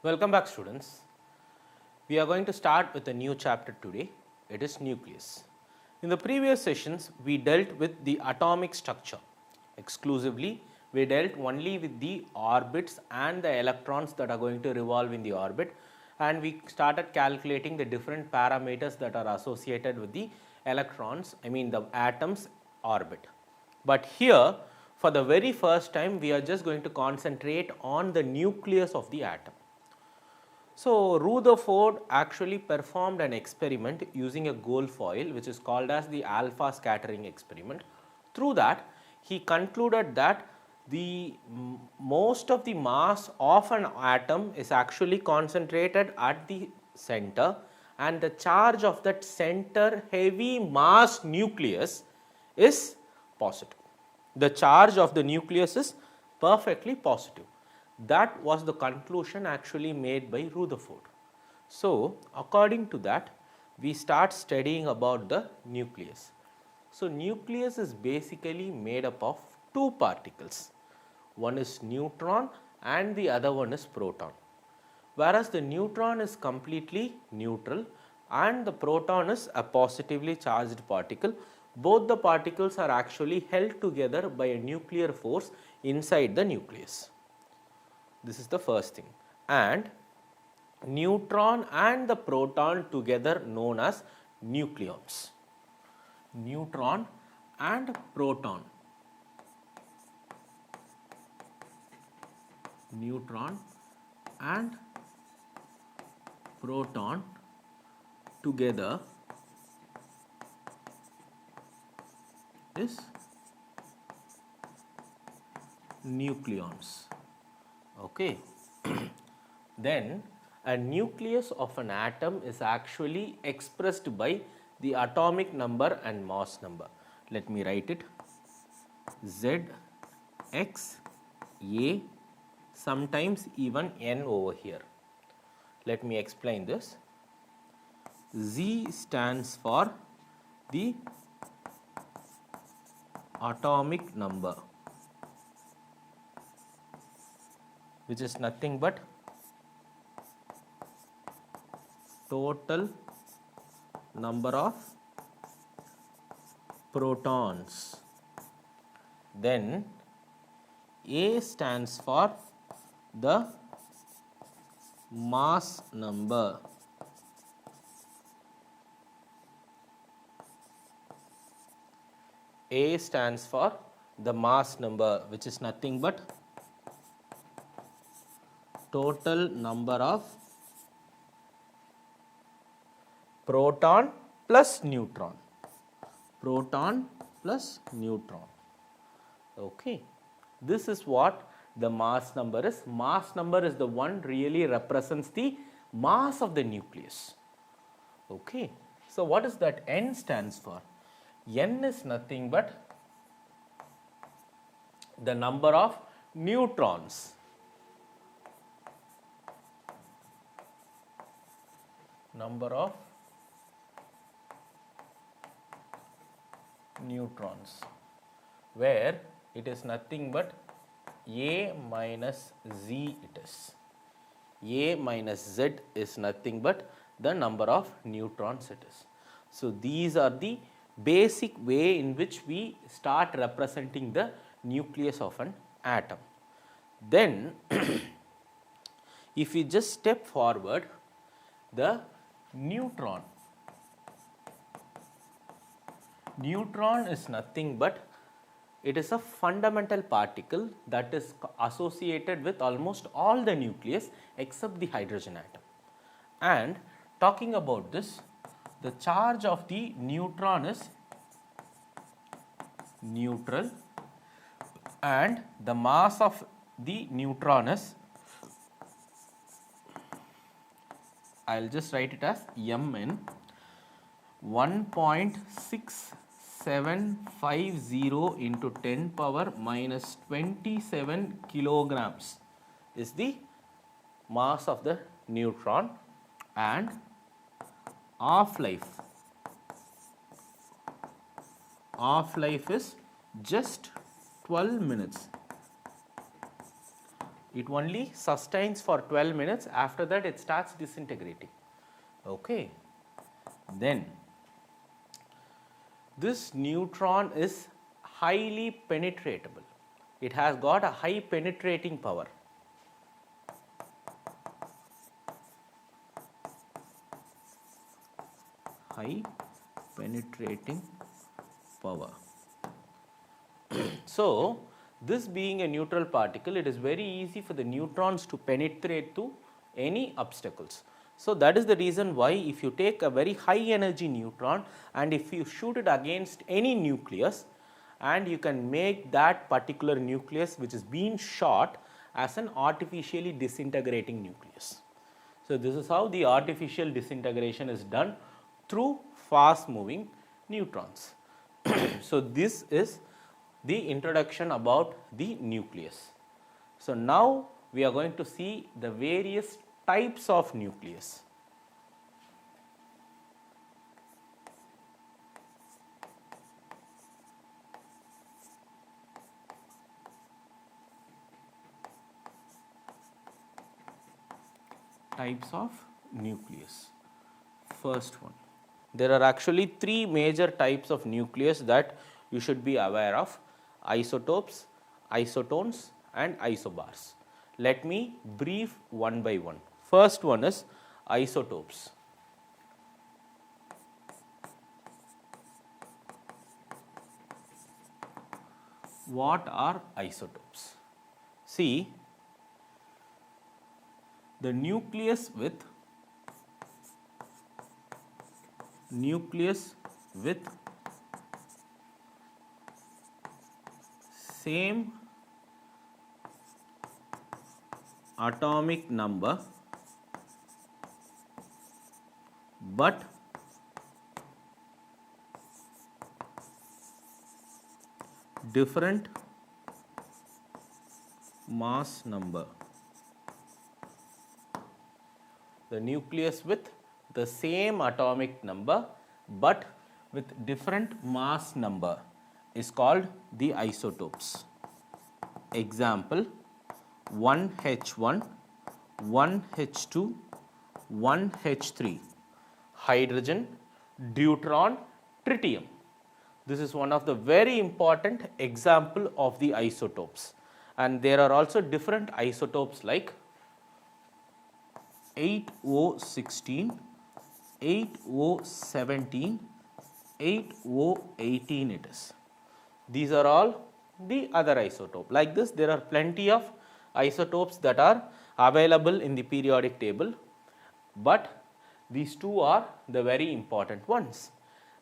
Welcome back, students. We are going to start with a new chapter today. It is nucleus. In the previous sessions, we dealt with the atomic structure. Exclusively, we dealt only with the orbits and the electrons that are going to revolve in the orbit, and we started calculating the different parameters that are associated with the electrons, the atom's orbit. But here, for the very first time, we are just going to concentrate on the nucleus of the atom. So, Rutherford actually performed an experiment using a gold foil, which is called as the alpha scattering experiment. Through that, he concluded that most of the mass of an atom is actually concentrated at the center, and the charge of that center heavy mass nucleus is positive. The charge of the nucleus is perfectly positive. That was the conclusion actually made by Rutherford. So, according to that, we start studying about the nucleus. So, nucleus is basically made up of two particles. One is neutron and the other one is proton. Whereas the neutron is completely neutral and the proton is a positively charged particle. Both the particles are actually held together by a nuclear force inside the nucleus. This is the first thing. And neutron and the proton together known as nucleons. Neutron and proton. Neutron and proton together is nucleons. Okay. Then a nucleus of an atom is actually expressed by the atomic number and mass number. Let me write it. Z, X, A, sometimes even N over here. Let me explain this. Z stands for the atomic number, which is nothing but total number of protons. Then A stands for the mass number. A stands for the mass number, which is nothing but total number of proton plus neutron. Proton plus neutron. Okay. This is what the mass number is. Mass number is the one really represents the mass of the nucleus. Okay. So, what is that N stands for? N is nothing but the number of neutrons. Number of neutrons, where it is nothing but A minus Z it is. A minus Z is nothing but the number of neutrons it is. So, these are the basic way in which we start representing the nucleus of an atom. Then, if we just step forward, the neutron. Neutron is nothing but it is a fundamental particle that is associated with almost all the nucleus except the hydrogen atom. And talking about this, the charge of the neutron is neutral and the mass of the neutron is, I will just write it as Mn, 1.6750 into 10 power minus 27 kilograms is the mass of the neutron, and half-life is just 12 minutes It only sustains for 12 minutes, after that it starts disintegrating. Okay. Then this neutron is highly penetratable. It has got a high penetrating power. High penetrating power. So, this being a neutral particle, it is very easy for the neutrons to penetrate to any obstacles. So, that is the reason why if you take a very high energy neutron and if you shoot it against any nucleus, and you can make that particular nucleus which is being shot as an artificially disintegrating nucleus. So, this is how the artificial disintegration is done through fast moving neutrons. So, this is the introduction about the nucleus. So, now we are going to see the various types of nucleus. Types of nucleus. First one. There are actually three major types of nucleus that you should be aware of: isotopes, isotones and isobars. Let me brief one by one. First one is isotopes. What are isotopes? See, the nucleus with same atomic number but different mass number. The nucleus with the same atomic number but with different mass number is called the isotopes. Example: 1H1, 1H2, 1H3, hydrogen, deuteron, tritium. This is one of the very important example of the isotopes, and there are also different isotopes like 8O16, 8O17, 8O18 it is. These are all the other isotope. Like this, there are plenty of isotopes that are available in the periodic table, but these two are the very important ones.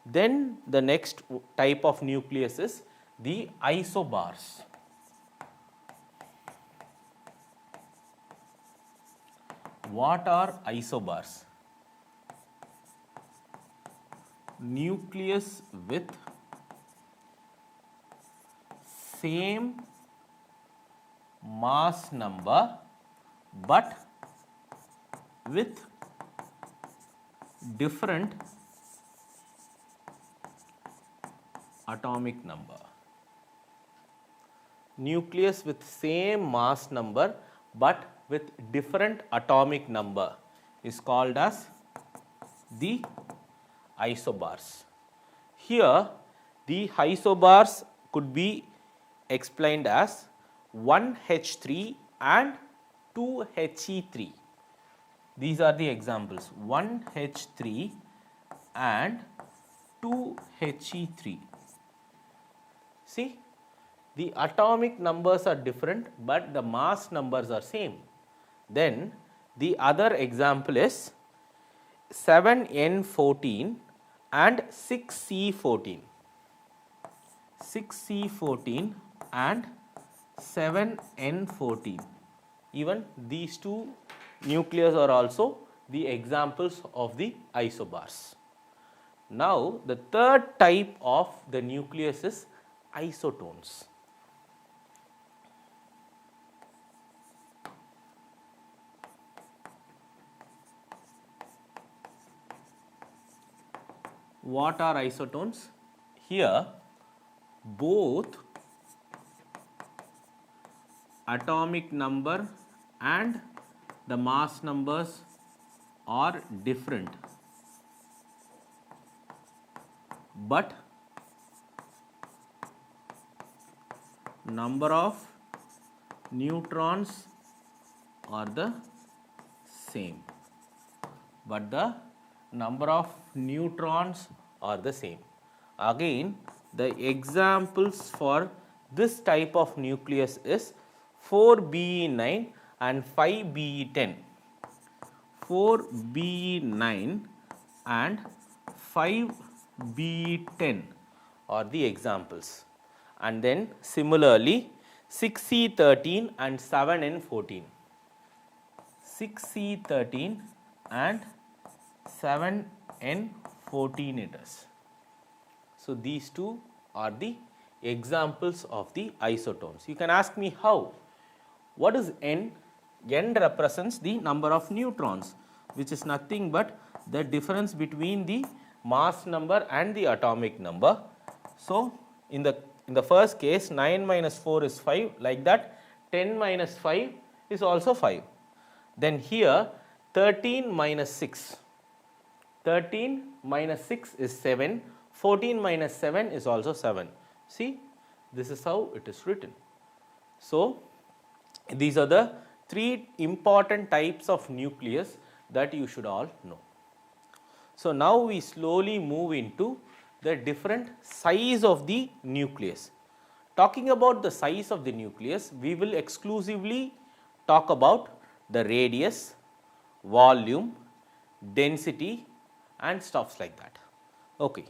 Then the next type of nucleus is the isobars. What are isobars? Nucleus with same mass number but with different atomic number. Nucleus with same mass number but with different atomic number is called as the isobars. Here the isobars could be explained as 1H3 and 2He3. These are the examples: 1H3 and 2He3. See, the atomic numbers are different but the mass numbers are same. Then the other example is 7N14 and 6C14. 6C14 and 7N14. Even these two nucleus are also the examples of the isobars. Now, the third type of the nucleus is isotones. What are isotones? Here, both atomic number and the mass numbers are different, but number of neutrons are the same, but the number of neutrons are the same. Again, the examples for this type of nucleus is 4Be9 and 5Be10. 4Be9 and 5Be10 are the examples. And then similarly 6C13 and 7N14. 6C13 and 7N14 it is. So, these two are the examples of the isotones. You can ask me how? What is N? N represents the number of neutrons, which is nothing but the difference between the mass number and the atomic number. So, in the first case 9 minus 4 is 5, like that 10 minus 5 is also 5. Then here 13 minus 6, 13 minus 6 is 7, 14 minus 7 is also 7. See, this is how it is written. So, these are the three important types of nucleus that you should all know. So, now we slowly move into the different size of the nucleus. Talking about the size of the nucleus, we will exclusively talk about the radius, volume, density and stuffs like that. Okay.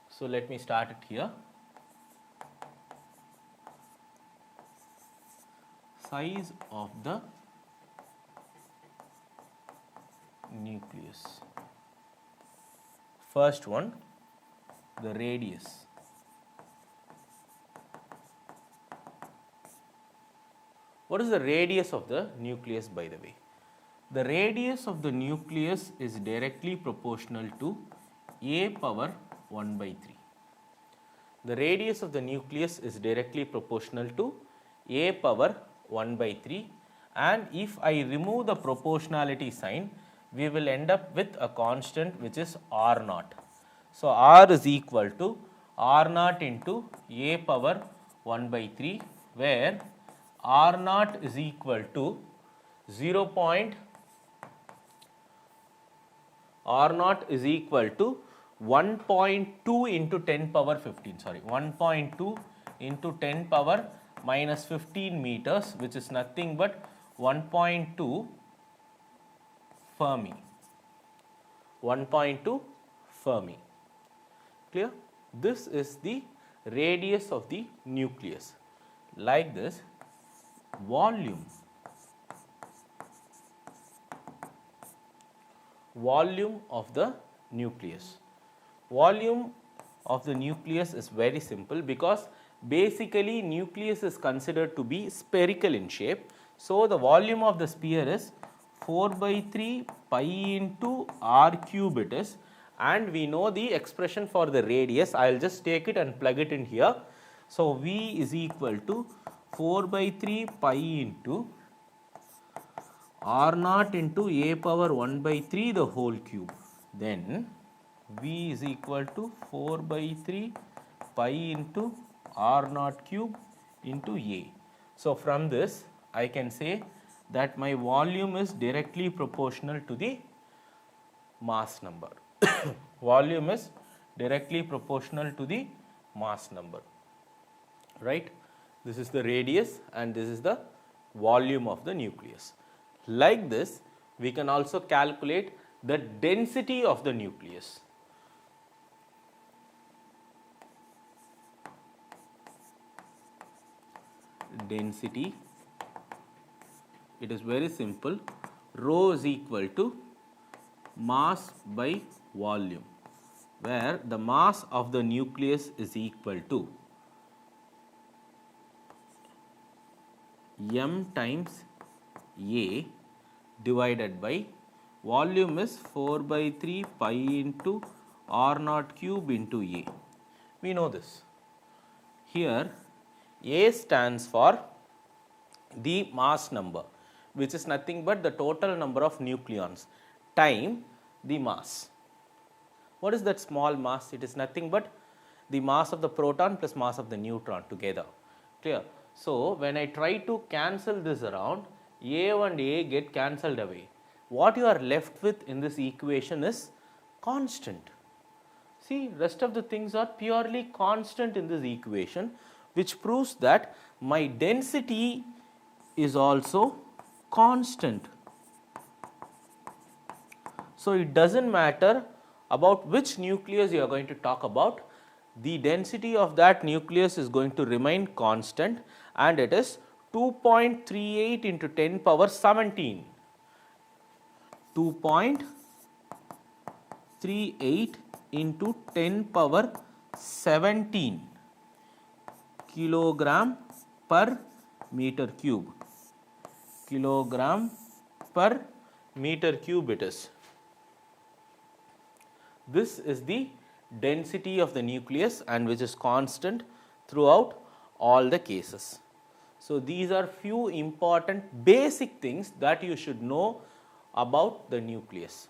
So, let me start it here. Size of the nucleus. First one, the radius. What is the radius of the nucleus, by the way? The radius of the nucleus is directly proportional to a power 1 by 3. The radius of the nucleus is directly proportional to a power 1 by 3, and if I remove the proportionality sign, we will end up with a constant which is R naught. So, R is equal to R naught into a power 1 by 3, where R naught is equal to 0. R naught is equal to 1.2 into 10 power 15, 1.2 into 10 power minus 15 meters, which is nothing but 1.2 Fermi. 1.2 Fermi. Clear? This is the radius of the nucleus. Like this, volume. Volume of the nucleus. Volume of the nucleus is very simple, because basically nucleus is considered to be spherical in shape. So, the volume of the sphere is 4 by 3 pi into r cube it is, and we know the expression for the radius. I will just take it and plug it in here. So, V is equal to 4 by 3 pi into r naught into a power 1 by 3 the whole cube. Then V is equal to 4 by 3 pi into r naught cube into a. So, from this I can say that my volume is directly proportional to the mass number. Volume is directly proportional to the mass number, right. This is the radius and this is the volume of the nucleus. Like this, we can also calculate the density of the nucleus. Density, it is very simple. Rho is equal to mass by volume, where the mass of the nucleus is equal to m times A divided by volume is 4 by 3 pi into r naught cube into A. We know this. Here A stands for the mass number, which is nothing but the total number of nucleons time the mass. What is that small mass? It is nothing but the mass of the proton plus mass of the neutron together. Clear? So, when I try to cancel this around, A and A get cancelled away. What you are left with in this equation is constant. See, rest of the things are purely constant in this equation, which proves that my density is also constant. So, it does not matter about which nucleus you are going to talk about, the density of that nucleus is going to remain constant, and it is 2.38 into 10 power 17. 2.38 into 10 power 17 kilogram per meter cube. Kilogram per meter cube it is. This is the density of the nucleus, and which is constant throughout all the cases. So, these are few important basic things that you should know about the nucleus.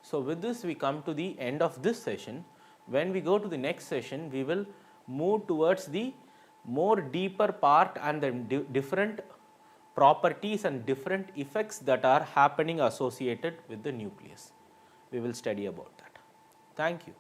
So, with this we come to the end of this session. When we go to the next session, we will move towards the more deeper part and the different properties and different effects that are happening associated with the nucleus. We will study about that. Thank you.